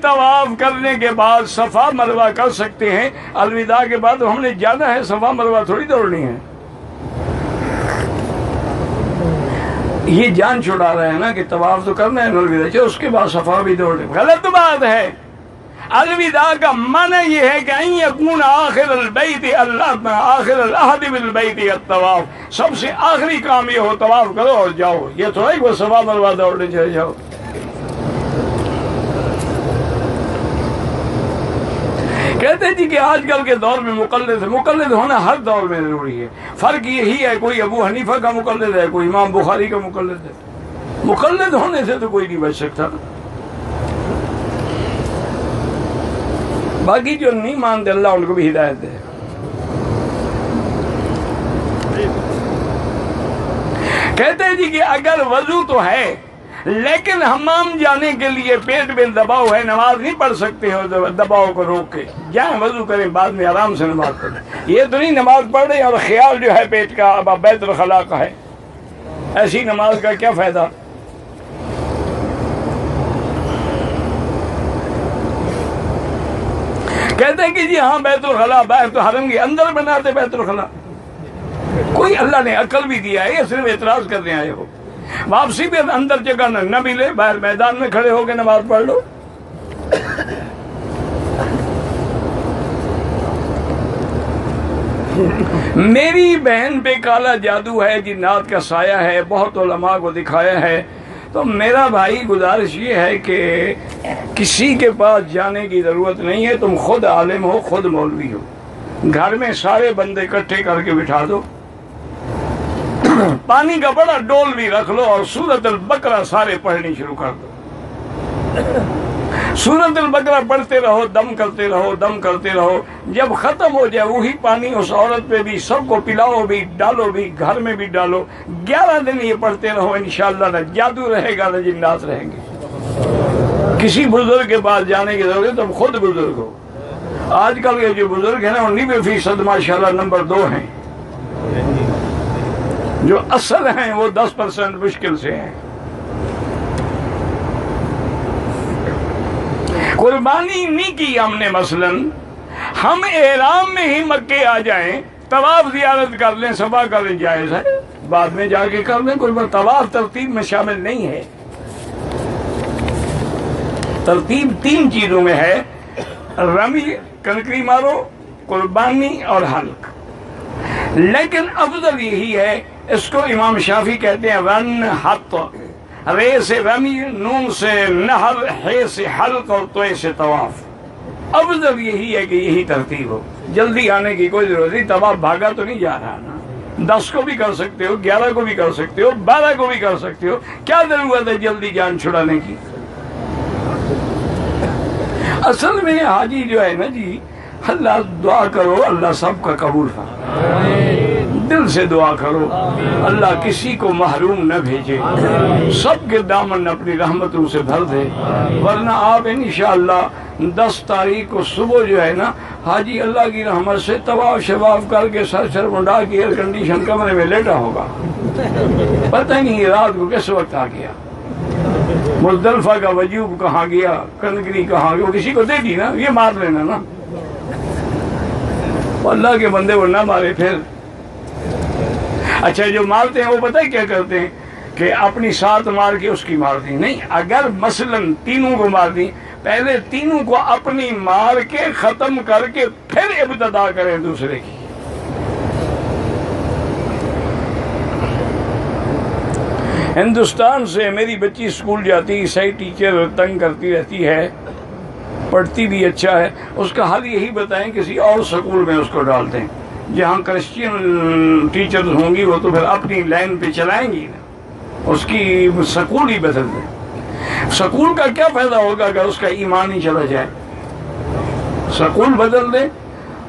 طواف کرنے کے بعد صفا مروہ کر سکتے ہیں، الوداع کے بعد ہم نے جانا ہے، صفا مروہ تھوڑی دوڑنی ہے۔ یہ جان چھڑا رہے ہیں نا کہ طواف تو کرنا ہے الوداع، اس کے بعد صفا بھی دوڑ، غلط بات ہے۔ الوداع کا معنی یہ ہے کہ ان یکون آخر البیت اللہ، آخر العہد بالبیت الطواف، سب سے آخری کام یہ ہو طواف کرو اور جاؤ، یہ تھوڑا کہ وہ صفا مروہ دوڑنے چلے جاؤ۔ کہتے ہیں جی کہ آج کل کے دور میں مقلد ہونا ہر دور میں ضروری ہے، فرق یہی ہے کوئی ابو حنیفہ کا مقلد ہے، کوئی امام بخاری کا مقلد ہے، مقلد ہونے سے تو کوئی نہیں بچ سکتا۔ باقی جو نہیں مانتے اللہ ان کو بھی ہدایت دے۔ کہتے ہیں جی کہ اگر وضو تو ہے لیکن حمام جانے کے لیے پیٹ میں دباؤ ہے، نماز نہیں پڑھ سکتے ہو دباؤ کو روک کے، جائیں وضو کریں، بعد میں آرام سے نماز پڑھیں۔ یہ تو نہیں نماز پڑھ رہے اور خیال جو ہے پیٹ کا اب بیت الخلاء کا ہے، ایسی نماز کا کیا فائدہ؟ کہتے ہیں کہ جی ہاں بیت الخلاء بیت الحرم کے اندر بناتے بیت الخلاء، کوئی اللہ نے عقل بھی دیا ہے، یہ صرف اعتراض کرنے آئے ہو، واپسی بھی اندر جگہ نہ ملے، باہر میدان میں کھڑے ہو کے نماز پڑھ لو۔ میری بہن پہ کالا جادو ہے، جنات کا سایہ ہے، بہت علماء کو دکھایا ہے، تو میرا بھائی گزارش یہ ہے کہ کسی کے پاس جانے کی ضرورت نہیں ہے، تم خود عالم ہو، خود مولوی ہو، گھر میں سارے بندے اکٹھے کر کے بٹھا دو، پانی کا بڑا ڈول بھی رکھ لو اور سورۃ البقرہ سارے پڑھنی شروع کر دو، سورۃ البقرہ پڑھتے رہو، دم کرتے رہو، دم کرتے رہو، جب ختم ہو جائے وہی پانی اس عورت پہ بھی، سب کو پلاؤ بھی، ڈالو بھی، گھر میں بھی ڈالو، 11 دن یہ پڑھتے رہو، انشاءاللہ نہ جادو رہے گا نہ جنات رہیں گے۔ کسی بزرگ کے پاس جانے کی ضرورت ہے، تم خود بزرگ ہو۔ آج کل کے جو بزرگ ہیں نا 90% ماشاءاللہ نمبر 2 ہیں، جو اصل ہیں وہ 10% مشکل سے ہیں۔ قربانی نہیں کی ہم نے، مثلا ہم احرام میں ہی مکے آ جائیں، طواف زیارت کر لیں، صفا کر لیں، جائز ہے، بعد میں جا کے کر لیں، کوئی طواف ترتیب میں شامل نہیں ہے۔ ترتیب 3 چیزوں میں ہے، رمی، کنکری مارو، قربانی اور حلق، لیکن افضل یہی ہے، اس کو امام شافعی کہتے ہیں رن حط، رے سے رمی، نون سے نحر، ہے سے حلق اور توئے سے طواف۔ افضل یہی ہے کہ یہی ترتیب ہو، جلدی آنے کی کوئی ضرورت نہیں، طواف بھاگا تو نہیں جا رہا نا، 10 کو بھی کر سکتے ہو، 11 کو بھی کر سکتے ہو، 12 کو بھی کر سکتے ہو، کیا ضرورت ہے جلدی جان چھڑانے کی؟ اصل میں حاجی جو ہے نا جی، اللہ دعا کرو اللہ سب کا قبول فرمائے، دل سے دعا کرو اللہ کسی کو محروم نہ بھیجے، سب کے دامن اپنی رحمتوں سے بھر دے، ورنہ آپ انشاءاللہ 10 تاریخ کو صبح جو ہے نا حاجی اللہ کی رحمت سے طواف شواف کر کے سر منڈا کے ایئر کنڈیشن کمرے میں لیٹا ہوگا، پتہ نہیں رات کو کس وقت آ گیا، مزدلفہ کا وجوب کہاں گیا، کنکری کہاں گیا، وہ کسی کو دے دی نا، یہ مار لینا نا، اللہ کے بندے وہ نہ مارے پھر۔ اچھا جو مارتے ہیں وہ پتہ ہے کیا کرتے ہیں کہ اپنی ساتھ مار کے اس کی مار دی، نہیں، اگر مثلا تینوں کو مار دی، پہلے تینوں کو اپنی مار کے ختم کر کے پھر ابتدا کریں دوسرے کی۔ ہندوستان سے میری بچی اسکول جاتی، صحیح ٹیچر تنگ کرتی رہتی ہے، پڑھتی بھی اچھا ہے، اس کا حل یہی بتائیں کسی اور سکول میں اس کو ڈال دیں، جہاں کرسچین ٹیچرز ہوں گی وہ تو پھر اپنی لائن پہ چلائیں گی نا، اس کی سکول ہی بدل دیں۔ سکول کا کیا فائدہ ہوگا اگر اس کا ایمان ہی چلا جائے؟ سکول بدل دیں،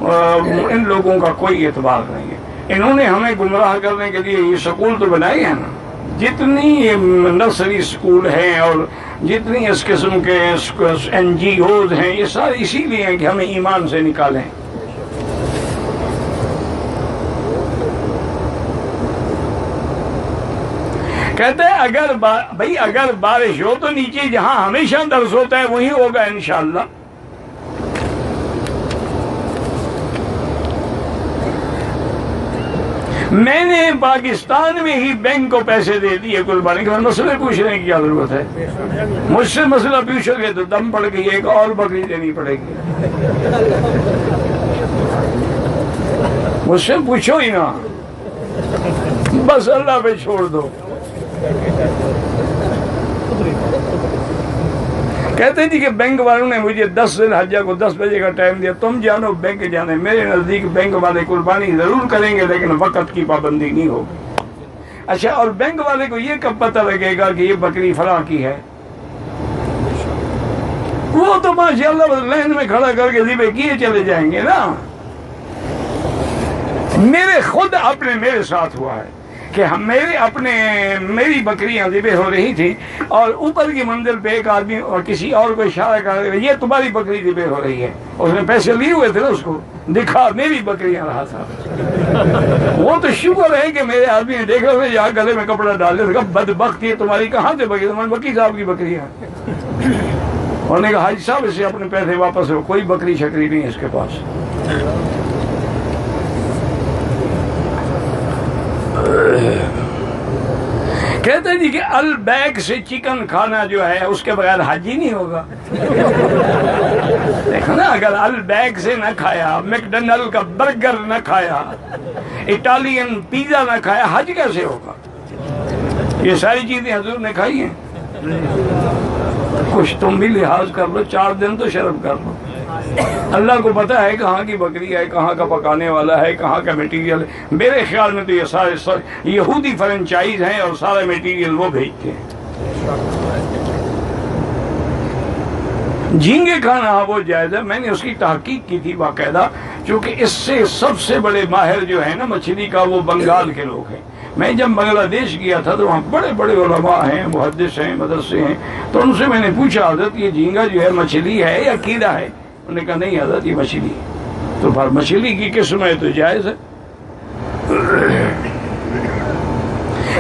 ان لوگوں کا کوئی اعتبار نہیں ہے، انہوں نے ہمیں گمراہ کرنے کے لیے یہ سکول تو بنائے ہیں نا، جتنی نرسری سکول ہیں اور جتنی اس قسم کے NGOs ہیں، یہ سارے اسی لیے ہیں کہ ہمیں ایمان سے نکالیں۔ کہتے ہیں اگر بارش ہو تو نیچے جہاں ہمیشہ درس ہوتا ہے وہی ہوگا انشاءاللہ. میں نے پاکستان میں ہی بینک کو پیسے دے دیے قربانی کے. مسئلے پوچھنے کی کیا ضرورت ہے؟ مجھ سے مسئلہ پوچھو گے تو دم پڑ گئی ایک اور بکری دینی پڑے گی. مجھ سے پوچھو ہی نا، بس اللہ پہ چھوڑ دو. کہتے جی کہ بینک والوں نے مجھے 10 دن حجہ کو 10 بجے کا ٹائم دیا، تم جانو بینک جانے. میرے نزدیک بینک والے قربانی ضرور کریں گے لیکن وقت کی پابندی نہیں ہوگی. اچھا، اور بینک والے کو یہ کب پتہ لگے گا کہ یہ بکری فلاں کی ہے؟ وہ تو ماشاءاللہ لائن میں کھڑا کر کے ذبح کیے چلے جائیں گے نا. میرے ساتھ ہوا ہے کہ میری بکریاں ذبح ہو رہی تھی اور اوپر کی منزل پہ ایک آدمی اور کسی اور کو اشارہ کر رہے، یہ تمہاری بکری ذبح ہو رہی ہے. اس نے پیسے لیے ہوئے تھے نا، اس کو دکھا میری بکریاں رہا تھا. وہ تو شکر ہے کہ میرے آدمی نے دیکھا ہوئے یہاں گلے میں کپڑا ڈال دیا. بدبخت یہ تمہاری کہاں سے بکری؟ تمہاری وکیل صاحب کی بکریاں. انہوں نے کہا حاجی صاحب اسے اپنے پیسے واپس ہو، کوئی بکری شکری نہیں اس کے پاس. کہتے ہیں جی کہ البیک سے چکن کھانا جو ہے اس کے بغیر حج ہی نہیں ہوگا. دیکھو نا، اگر البیک سے نہ کھایا، میکڈونلڈ کا برگر نہ کھایا، اٹالین پیزا نہ کھایا، حج کیسے ہوگا؟ یہ ساری چیزیں حضور نے کھائی ہیں. کچھ تم بھی لحاظ کر لو، 4 دن تو شرم کر لو. اللہ کو پتا ہے کہاں کی بکری ہے، کہاں کا پکانے والا ہے، کہاں کا میٹیریل ہے. میرے خیال میں تو یہ سارے یہودی فرنچائز ہیں اور سارا میٹیریل وہ بھیجتے ہیں. جھینگے کھانا وہ جائز ہے. میں نے اس کی تحقیق کی تھی باقاعدہ، چونکہ اس سے سب سے بڑے ماہر جو ہے نا مچھلی کا وہ بنگال کے لوگ ہیں. میں جب بنگلہ دیش گیا تھا تو وہاں بڑے بڑے علماء ہیں، محدث ہیں، مدرسے ہیں. تو ان سے میں نے پوچھا حضرت یہ جھینگا جو ہے مچھلی ہے یا کیڑا ہے؟ انہوں نے کہا نہیں حضرت یہ مچھلی ہے. تو پھر مچھلی کی قسم ہے تو جائز ہے.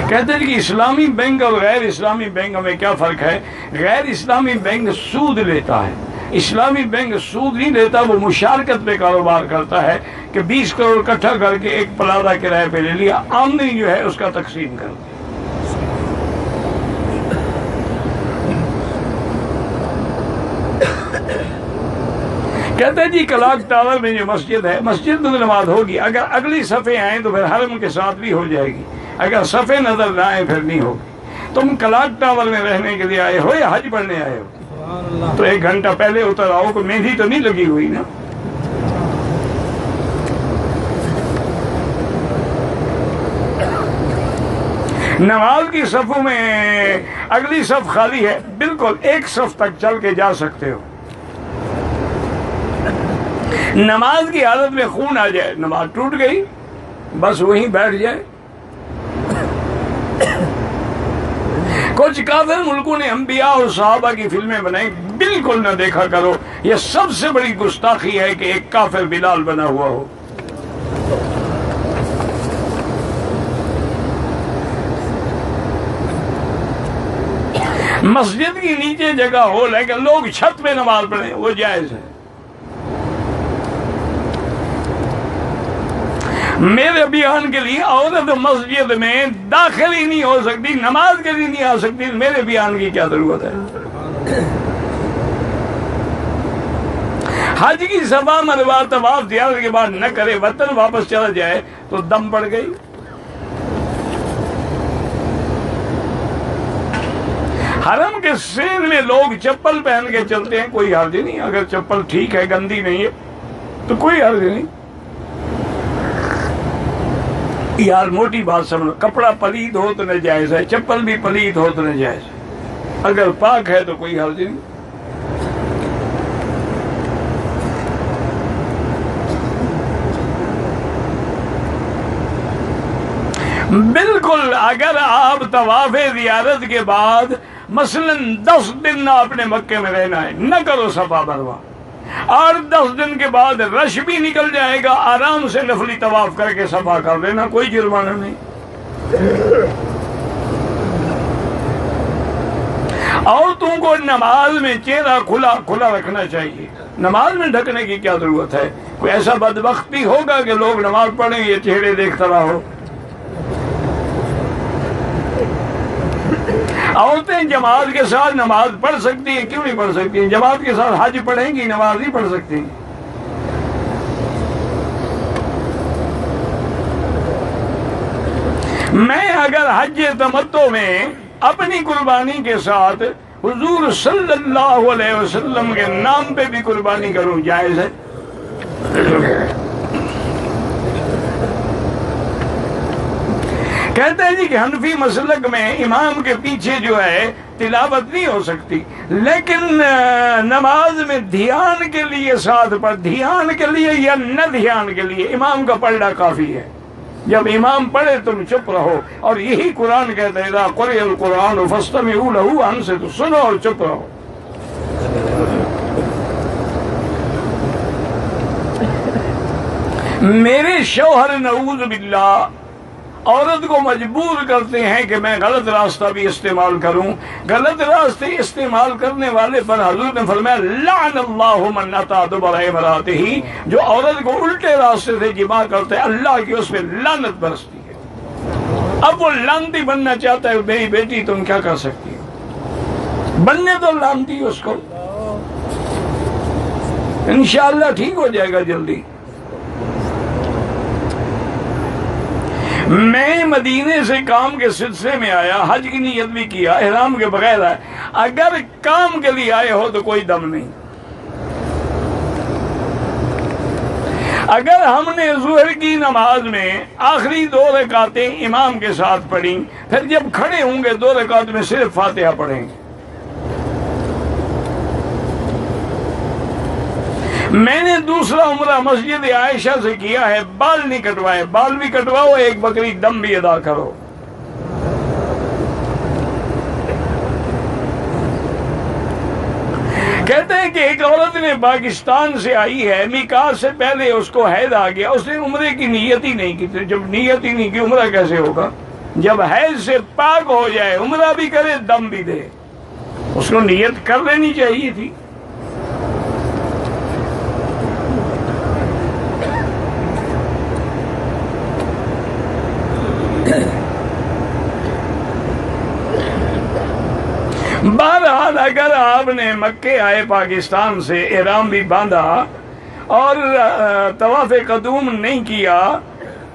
کہتے ہیں کہ اسلامی بینک اور غیر اسلامی بینک میں کیا فرق ہے؟ غیر اسلامی بینک سود لیتا ہے، اسلامی بینک سود نہیں لیتا. وہ مشارکت پہ کاروبار کرتا ہے کہ 20 کروڑ اکٹھا کر کے ایک پلازہ کرایہ پہ لے لیا، آمدنی جو ہے اس کا تقسیم کر دیا. کہتے ہیں جی کلاک ٹاور میں جو مسجد ہے، مسجد میں نماز ہوگی. اگر اگلی صفیں آئیں تو پھر حرم کے ساتھ بھی ہو جائے گی. اگر صفیں نظر نہ آئیں پھر نہیں ہوگی. تم کلاک ٹاور میں رہنے کے لیے آئے ہو یا حج پڑھنے آئے ہو؟ تو 1 گھنٹہ پہلے اتر آؤ. کوئی مہندی تو نہیں لگی ہوئی نا. نماز کی صفوں میں اگلی صف خالی ہے، بالکل ایک صف تک چل کے جا سکتے ہو. نماز کی حالت میں خون آ جائے، نماز ٹوٹ گئی، بس وہیں بیٹھ جائے. کچھ کافر ملکوں نے انبیاء اور صحابہ کی فلمیں بنائی، بالکل نہ دیکھا کرو. یہ سب سے بڑی گستاخی ہے کہ ایک کافر بلال بنا ہوا ہو. مسجد کی نیچے جگہ ہو لیکن لوگ چھت پہ نماز پڑھیں وہ جائز ہے. میرے بیان کے لیے عورت مسجد میں داخل ہی نہیں ہو سکتی، نماز کے لیے نہیں آ سکتی. میرے بیان کی کیا ضرورت ہے؟ حج کی صفا مروا طواف زیارت کے بعد نہ کرے، وطن واپس چلا جائے تو دم پڑ گئی. حرم کے سین میں لوگ چپل پہن کے چلتے ہیں، کوئی حرج نہیں. اگر چپل ٹھیک ہے، گندی نہیں ہے تو کوئی حرج نہیں. یار موٹی بات سمجھو، کپڑا پلید ہو تو ناجائز ہے، چپل بھی پلید ہو تو ناجائز ہے. اگر پاک ہے تو کوئی حرج نہیں. بالکل اگر آپ طواف زیارت کے بعد مثلاً 10 دن اپنے مکے میں رہنا ہے، نہ کرو صفا مروا. اور 10 دن کے بعد رش بھی نکل جائے گا، آرام سے نفلی طواف کر کے صفا کر لینا، کوئی جرمانہ نہیں. عورتوں کو نماز میں چہرہ کھلا کھلا رکھنا چاہیے. نماز میں ڈھکنے کی کیا ضرورت ہے؟ کوئی ایسا بدبخت بھی ہوگا کہ لوگ نماز پڑھیں یہ چہرے دیکھتا رہا ہو؟ عورتیں جماعت کے ساتھ نماز پڑھ سکتی ہیں، کیوں نہیں پڑھ سکتی ہیں؟ جماعت کے ساتھ حج پڑھیں گی، نماز نہیں پڑھ سکتی. میں اگر حج تمتع میں اپنی قربانی کے ساتھ حضور صلی اللہ علیہ وسلم کے نام پہ بھی قربانی کروں، جائز ہے؟ کہتے ہیں جی کہ حنفی مسلک میں امام کے پیچھے جو ہے تلاوت نہیں ہو سکتی، لیکن نماز میں دھیان کے لیے ساتھ پڑھ، دھیان کے لیے یا نہ دھیان کے لیے امام کا پڑھنا کافی ہے. جب امام پڑھے تم چپ رہو، اور یہی قرآن کہتا ہے اذا قرئ القرآن فاستمعوا له وانصتوا، سنو اور چپ رہو. میرے شوہر نعوذ باللہ عورت کو مجبور کرتے ہیں کہ میں غلط راستہ بھی استعمال کروں. غلط راستے استعمال کرنے والے پر حضور نے فرمایا لعن اللہ من اتی دبر امرأتہ، جو عورت کو الٹے راستے سے جمع کرتے ہیں اللہ کی اس پہ لعنت برستی ہے. اب وہ لعنتی بننا چاہتا ہے، میری بیٹی تم کیا کر سکتی ہو؟ بننے تو لعنتی اس کو، انشاءاللہ ٹھیک ہو جائے گا جلدی. میں مدینے سے کام کے سلسلے میں آیا، حج کی نیت بھی کیا، احرام کے بغیر آیا. اگر کام کے لیے آئے ہو تو کوئی دم نہیں. اگر ہم نے ظہر کی نماز میں آخری 2 رکعتیں امام کے ساتھ پڑھی، پھر جب کھڑے ہوں گے 2 رکعت میں صرف فاتحہ پڑھیں گے. میں نے دوسرا عمرہ مسجد عائشہ سے کیا ہے، بال نہیں کٹوائے، بال بھی کٹواؤ، ایک بکری دم بھی ادا کرو. کہتے ہیں کہ ایک عورت نے پاکستان سے آئی ہے، میقات سے پہلے اس کو حیض آ گیا، اس نے عمرے کی نیت ہی نہیں کی. جب نیت ہی نہیں کی عمرہ کیسے ہوگا؟ جب حیض سے پاک ہو جائے عمرہ بھی کرے دم بھی دے. اس کو نیت کر لینی چاہیے تھی. بہرحال اگر آپ نے مکے آئے پاکستان سے، احرام بھی باندھا اور طواف قدوم نہیں کیا،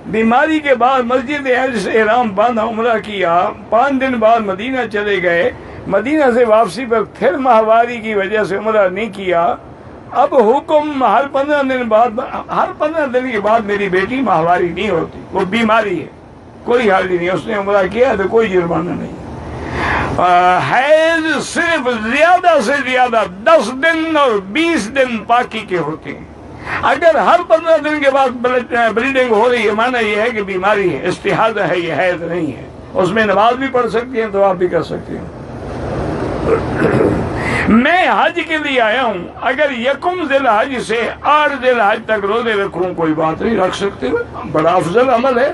بیماری کے بعد مسجد حج سے احرام باندھا، عمرہ کیا، 5 دن بعد مدینہ چلے گئے، مدینہ سے واپسی پر پھر ماہواری کی وجہ سے عمرہ نہیں کیا. اب حکم ہر 15 دن کے بعد میری بیٹی ماہواری نہیں ہوتی، وہ بیماری ہے، کوئی حال نہیں. اس نے عمرہ کیا تو کوئی جرمانہ نہیں. حیض صرف زیادہ سے زیادہ 10 دن اور 20 دن پاکی کے ہوتے ہیں. اگر ہر 15 دن کے بعد بلیڈنگ ہو رہی ہے، معنی یہ ہے کہ بیماری ہے، استحاضہ ہے، یہ حیض نہیں ہے. اس میں نماز بھی پڑھ سکتی ہیں، تو آپ بھی کر سکتے ہیں. میں حج کے لیے آیا ہوں، اگر 1 ذی الحج سے 8 ذی الحج تک روزے رکھوں کوئی بات نہیں، رکھ سکتے ہو، بڑا افضل عمل ہے.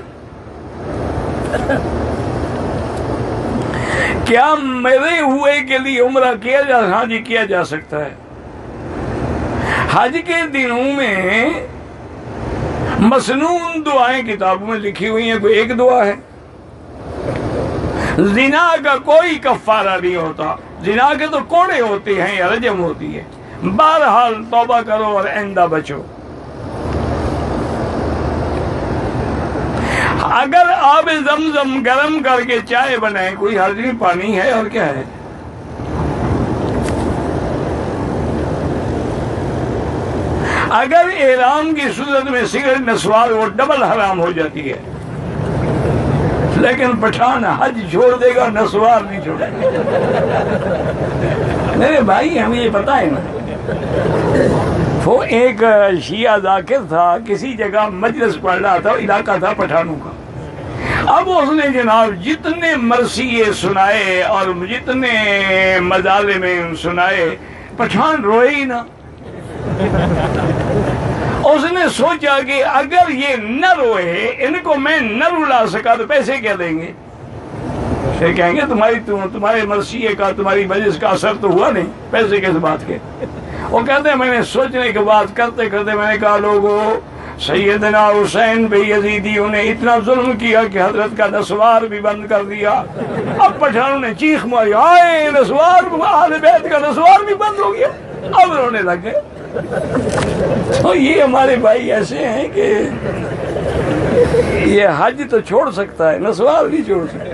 کیا مرے ہوئے کے لیے عمرہ کیا جا؟ ہاں جی کیا جا سکتا ہے. حج کے دنوں میں مسنون دعائیں کتابوں میں لکھی ہوئی ہیں، کوئی ایک دعا ہے. زنا کا کوئی کفارہ نہیں ہوتا، زنا کے تو کوڑے ہوتے ہیں یا رجم ہوتی ہے. بہرحال توبہ کرو اور آئندہ بچو. اگر آب زمزم گرم کر کے چائے بنائیں کوئی حرج نہیں، پانی ہے اور کیا ہے. اگر احرام کی صورت میں سگریٹ نسوار وہ ڈبل حرام ہو جاتی ہے. لیکن پٹھان حج چھوڑ دے گا، نسوار نہیں چھوڑے گا. میرے بھائی ہمیں یہ پتا ہے نا، وہ ایک شیعہ ذاکر تھا، کسی جگہ مجلس پڑھ رہا تھا، علاقہ تھا پٹھانوں کا. اب اس نے جناب جتنے مرثیے سنائے اور جتنے مظالم سنائے، پٹھان روئے ہی نہ. اس نے سوچا کہ اگر یہ نہ روئے، ان کو میں نہ رلا سکا تو پیسے کیا دیں گے. پھر کہیں گے تمہارے مرثیے کا تمہاری مجلس کا اثر تو ہوا نہیں، پیسے کس بات کے؟ وہ کہتے ہیں میں نے سوچنے کے بعد کرتے کرتے میں نے کہا لوگوں سیدنا حسین بن یزیدیوں نے اتنا ظلم کیا کہ حضرت کا نسوار بھی بند کر دیا۔ اب پٹھانوں نے چیخ ماری آئے نسوار، اہل بیت کا نسوار بھی بند ہو گیا، اب رونے لگ گئے۔ تو یہ ہمارے بھائی ایسے ہیں کہ یہ حج تو چھوڑ سکتا ہے، نسوار نہیں چھوڑ سکتا۔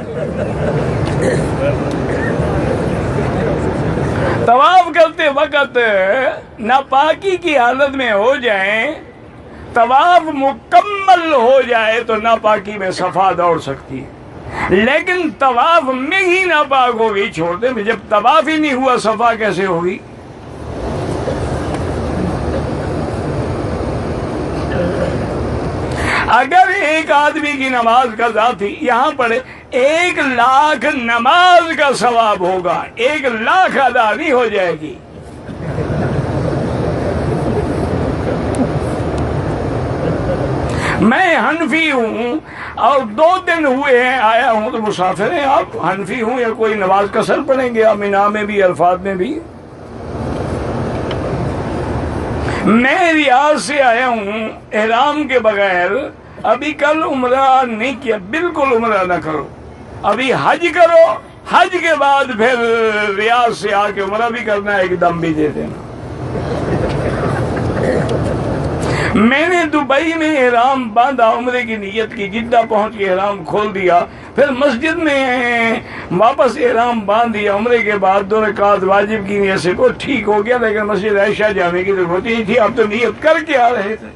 طواف کرتے وقت ناپاکی کی حالت میں ہو جائیں، طواف مکمل ہو جائے تو ناپاکی میں صفا دوڑ سکتی ہے، لیکن طواف میں ہی ناپاک ہوگی چھوڑ دیں، جب طواف ہی نہیں ہوا صفا کیسے ہوگی؟ اگر ایک آدمی کی نماز کا ذاتی یہاں پڑھے 1,00,000 نماز کا ثواب ہوگا، 1,00,000 ادا نہیں ہو جائے گی۔ میں حنفی ہوں اور 2 دن ہوئے ہیں آیا ہوں، تو مسافر ہیں آپ، حنفی ہوں یا کوئی نماز قصر پڑھیں گے آپ مینا میں بھی الفاظ میں بھی؟ میں ریاض سے آیا ہوں احرام کے بغیر، ابھی کل عمرہ نہیں کیا، بالکل عمرہ نہ کرو، ابھی حج کرو، حج کے بعد پھر ریاض سے آ کے عمرہ بھی کرنا ہے، ایک دم بھی دے دینا۔ میں نے دبئی میں احرام باندھا، عمرے کی نیت کی، جدہ پہنچ کے احرام کھول دیا، پھر مسجد میں واپس احرام باندھ دیا، عمرے کے بعد 2 رکعت واجب کی نیت سے وہ ٹھیک ہو گیا، لیکن مسجد عائشہ جانے کی ضرورت نہیں تھی، اب تو نیت کر کے آ رہے تھے۔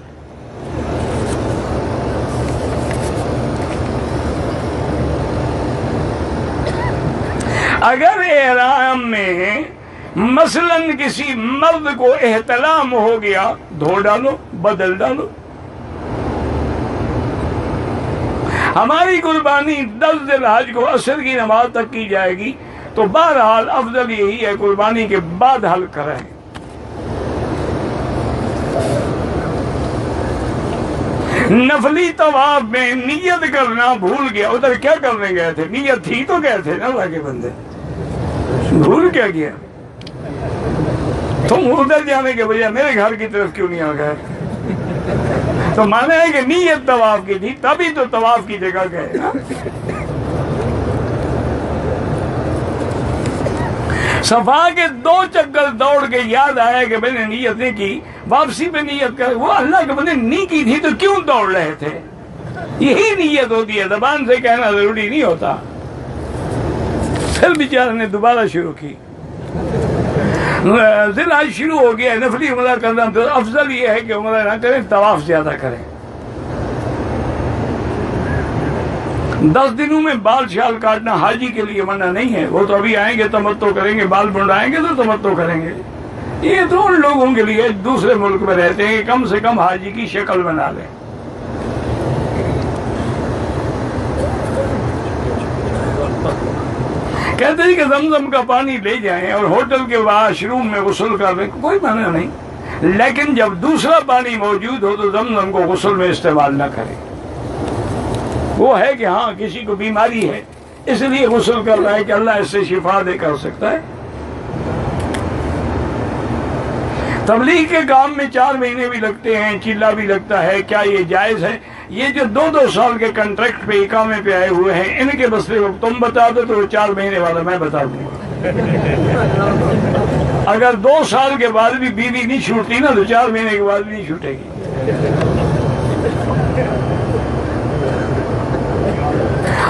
اگر احرام میں مثلاً کسی مرد کو احتلام ہو گیا، دھو ڈالو، بدل ڈالو۔ ہماری قربانی 10 ذی الحج کو عصر کی نماز تک کی جائے گی، تو بہرحال افضل یہی ہے قربانی کے بعد حل کریں۔ نفلی طواف میں نیت کرنا بھول گیا، ادھر کیا کرنے گئے تھے؟ نیت تھی تو گئے تھے نا، اللہ کے بندے، بھول کیا گیا؟ تم ادھر جانے کے بجائے میرے گھر کی طرف کیوں نہیں آ گئے؟ تو مانا ہے کہ نیت طواف کی تھی، تبھی تو طواف کی جگہ گئے نا۔ صفا کے 2 چکر دوڑ کے یاد آیا کہ میں نے نیت نہیں کی، واپسی پہ نیت کر، وہ اللہ کے بندے نہیں کی تھی تو کیوں دوڑ رہے تھے؟ یہی نیت ہوتی ہے، زبان سے کہنا ضروری نہیں ہوتا۔ پھر بیچارے نے دوبارہ شروع کی، ذی الحج شروع ہو گیا، نفلی عمرہ کرنا، تو افضل یہ ہے کہ عمرہ نہ کریں، طواف زیادہ کریں۔ 10 دنوں میں بال شال کاٹنا حاجی کے لیے منع نہیں ہے، وہ تو ابھی آئیں گے تمتع کریں گے، بال بنڈائیں گے تو تمتع کریں گے۔ یہ تو ان لوگوں کے لیے دوسرے ملک میں رہتے ہیں کہ کم سے کم حاجی کی شکل بنا لیں۔ کہتے ہیں کہ زمزم کا پانی لے جائیں اور ہوٹل کے واش روم میں غسل کر لیں، کوئی معنی نہیں، لیکن جب دوسرا پانی موجود ہو تو زمزم کو غسل میں استعمال نہ کریں۔ وہ ہے کہ ہاں کسی کو بیماری ہے اس لیے غسل کر رہا ہے کہ اللہ اس سے شفا دے کر سکتا ہے۔ تبلیغ کے کام میں 4 مہینے بھی لگتے ہیں، چلہ بھی لگتا ہے، کیا یہ جائز ہے؟ یہ جو 2 سال کے کنٹریکٹ پہ اقامے پہ آئے ہوئے ہیں، ان کے مسئلے کو تم بتا دو تو 4 مہینے والا میں بتا دوں گا۔ اگر 2 سال کے بعد بھی بیوی نہیں چھوٹتی نا تو 4 مہینے کے بعد بھی نہیں چھوٹے گی۔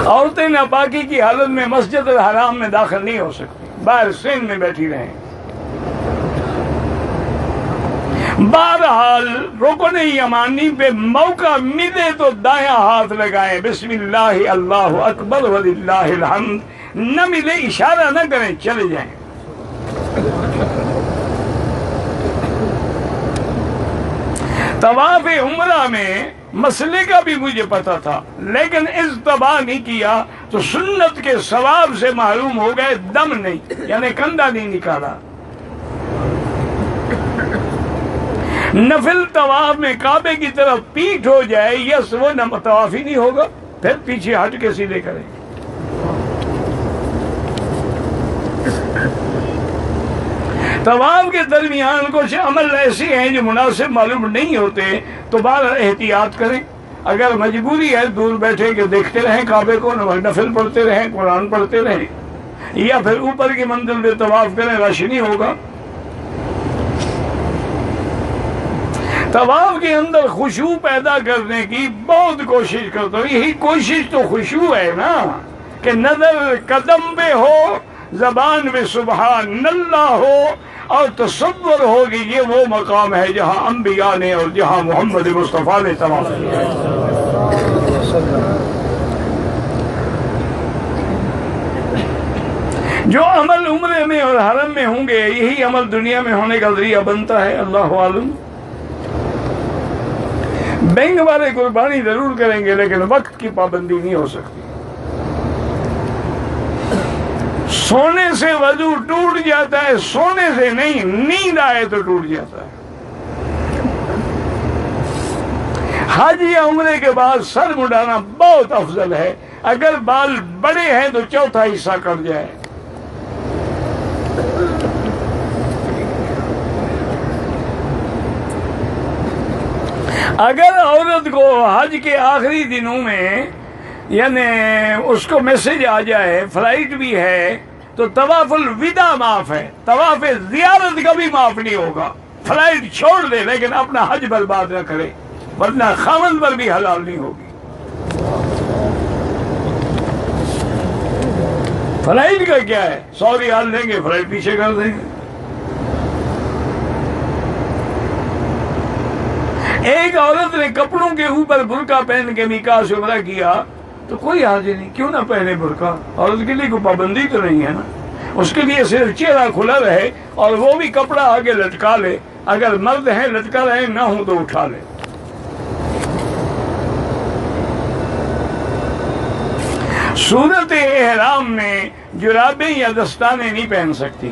عورتیں ناپاکی کی حالت میں مسجد الحرام میں داخل نہیں ہو سکتی، باہر سین میں بیٹھی رہیں۔ بہرحال رکن یمانی پہ موقع ملے تو دایاں ہاتھ لگائیں، بسم اللہ اللہ اکبر وللہ الحمد، نہ ملے اشارہ نہ کریں، چلے جائیں۔ طواف عمرہ میں مسئلے کا بھی مجھے پتا تھا، لیکن اجتباہ نہیں کیا تو سنت کے ثواب سے محروم ہو گئے، دم نہیں، یعنی کندھا نہیں نکالا۔ نفل طواف میں کعبے کی طرف پیٹھ ہو جائے، یس وہ طواف ہی نہیں ہوگا، پھر پیچھے ہٹ کے سیدھے کریں۔ طواف کے درمیان کچھ عمل ایسے ہیں جو مناسب معلوم نہیں ہوتے، تو بہرحال احتیاط کریں۔ اگر مجبوری ہے دور بیٹھے کہ دیکھتے رہیں کعبے کو، نفل پڑھتے رہیں، قرآن پڑھتے رہیں، یا پھر اوپر کی منزل پہ طواف کریں، رش نہیں ہوگا۔ طواف کے اندر خشوع پیدا کرنے کی بہت کوشش کرتا ہوں، یہی کوشش تو خشوع ہے نا، کہ نظر قدم پہ ہو، زبان میں سبحان اللہ ہو، اور تصور ہو کہ یہ وہ مقام ہے جہاں انبیاء نے اور جہاں محمد مصطفیٰ نے طواف کیا۔ جو عمل عمرے میں اور حرم میں ہوں گے، یہی عمل دنیا میں ہونے کا ذریعہ بنتا ہے، اللہ عالم۔ بینک والے قربانی ضرور کریں گے لیکن وقت کی پابندی نہیں ہو سکتی۔ سونے سے وضو ٹوٹ جاتا ہے، سونے سے نہیں، نیند آئے تو ٹوٹ جاتا ہے۔ حج یا عمرے کے بعد سر مڈانا بہت افضل ہے، اگر بال بڑے ہیں تو چوتھا حصہ کٹ جائے۔ اگر عورت کو حج کے آخری دنوں میں یعنی اس کو میسج آ جائے فلائٹ بھی ہے، تو طواف الوداع معاف ہے، طواف زیارت کبھی معاف نہیں ہوگا۔ فلائٹ چھوڑ دے لیکن اپنا حج برباد نہ کرے، ورنہ خاوند پر بھی حلال نہیں ہوگی۔ فلائٹ کا کیا ہے، 100 ریال لیں گے، فلائٹ پیچھے کر دیں گے۔ ایک عورت نے کپڑوں کے اوپر برقع پہن کے نکاح سے عمرہ کیا تو کوئی حرج نہیں، کیوں نہ پہنے برقع؟ عورت کے لیے کوئی پابندی تو نہیں ہے نا، اس کے لیے صرف چہرہ کھلا رہے اور وہ بھی کپڑا آگے لٹکا لے، اگر مرد ہیں لٹکا رہے، نہ ہوں تو اٹھا لے۔ صورت احرام میں جرابیں یا دستانے نہیں پہن سکتی۔